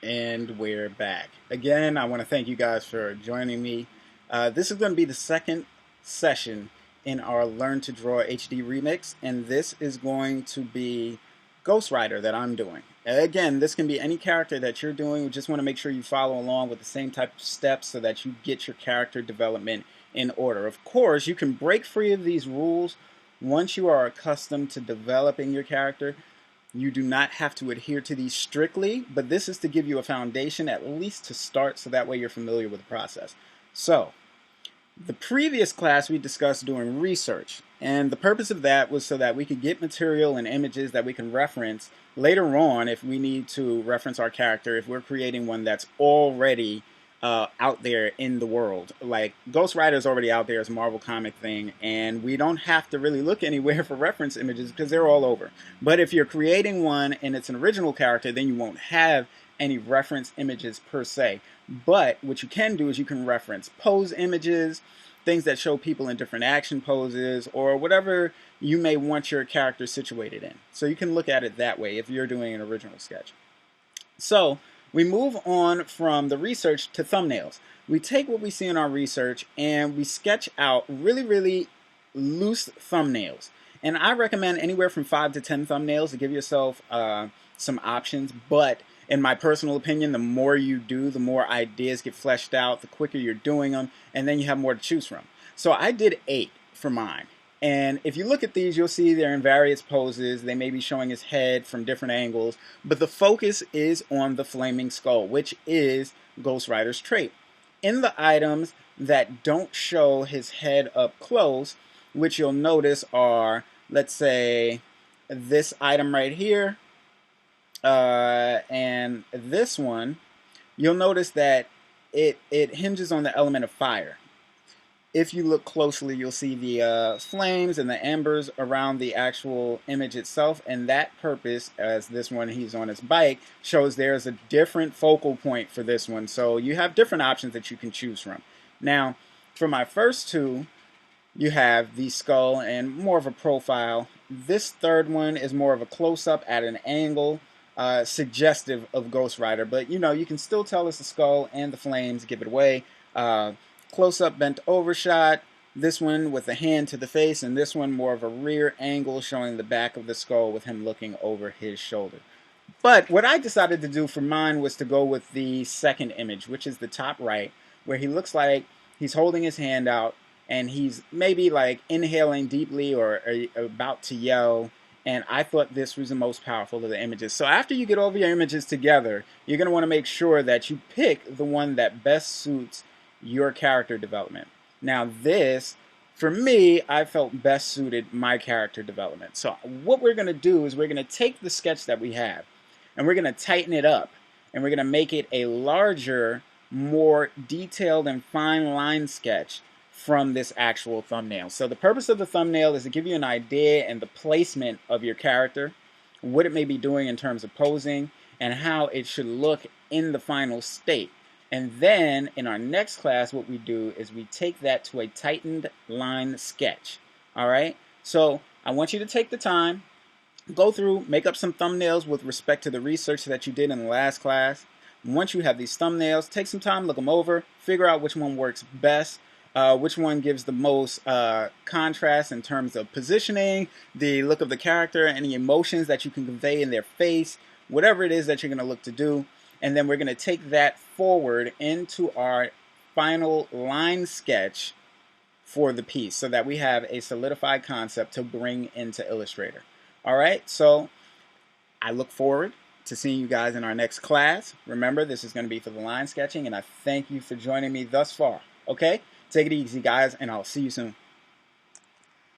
And we're back. Again, I want to thank you guys for joining me. This is going to be the second session in our Learn to Draw HD remix, and this is going to be Ghost Rider that I'm doing. Again, this can be any character that you're doing. We just want to make sure you follow along with the same type of steps so that you get your character development in order. Of course, you can break free of these rules once you are accustomed to developing your character. You do not have to adhere to these strictly, but this is to give you a foundation at least to start, so that way you're familiar with the process. So, the previous class we discussed doing research, and the purpose of that was so that we could get material and images that we can reference later on if we need to reference our character, if we're creating one that's already out there in the world. Like Ghost Rider is already out there as a Marvel comic thing, and we don't have to really look anywhere for reference images because they're all over. But if you're creating one and it's an original character, then you won't have any reference images per se. But what you can do is you can reference pose images, things that show people in different action poses, or whatever you may want your character situated in. So you can look at it that way if you're doing an original sketch. So we move on from the research to thumbnails. We take what we see in our research and we sketch out really loose thumbnails. And I recommend anywhere from 5 to 10 thumbnails to give yourself some options. But in my personal opinion, the more you do, the more ideas get fleshed out, the quicker you're doing them, and then you have more to choose from. So I did 8 for mine. And if you look at these, you'll see they're in various poses. They may be showing his head from different angles, but the focus is on the flaming skull, which is Ghost Rider's trait. In the items that don't show his head up close, which you'll notice are, let's say, this item right here, and this one, you'll notice that it hinges on the element of fire. If you look closely, you'll see the flames and the embers around the actual image itself, and that purpose, as this one, he's on his bike, shows there's a different focal point for this one. So you have different options that you can choose from. Now, for my first two, you have the skull and more of a profile. This third one is more of a close-up at an angle, suggestive of Ghost Rider, but you know, you can still tell it's the skull and the flames give it away. Close-up bent over shot, this one with a hand to the face, and this one more of a rear angle showing the back of the skull with him looking over his shoulder. But what I decided to do for mine was to go with the second image, which is the top right, where he looks like he's holding his hand out and he's maybe like inhaling deeply or about to yell. And I thought this was the most powerful of the images. So after you get all of your images together, you're going to want to make sure that you pick the one that best suits your character development. Now this, for me, I felt best suited my character development. So what we're going to do is we're going to take the sketch that we have and we're going to tighten it up and we're going to make it a larger, more detailed and fine line sketch from this actual thumbnail. So the purpose of the thumbnail is to give you an idea and the placement of your character, what it may be doing in terms of posing, and how it should look in the final state. And then in our next class, what we do is we take that to a tightened line sketch. All right? So I want you to take the time, go through, make up some thumbnails with respect to the research that you did in the last class. Once you have these thumbnails, take some time, look them over, figure out which one works best, which one gives the most contrast in terms of positioning, the look of the character, any emotions that you can convey in their face, whatever it is that you're going to look to do. And then we're going to take that forward into our final line sketch for the piece so that we have a solidified concept to bring into Illustrator. All right, so I look forward to seeing you guys in our next class. Remember, this is going to be for the line sketching, and I thank you for joining me thus far. Okay, take it easy, guys, and I'll see you soon.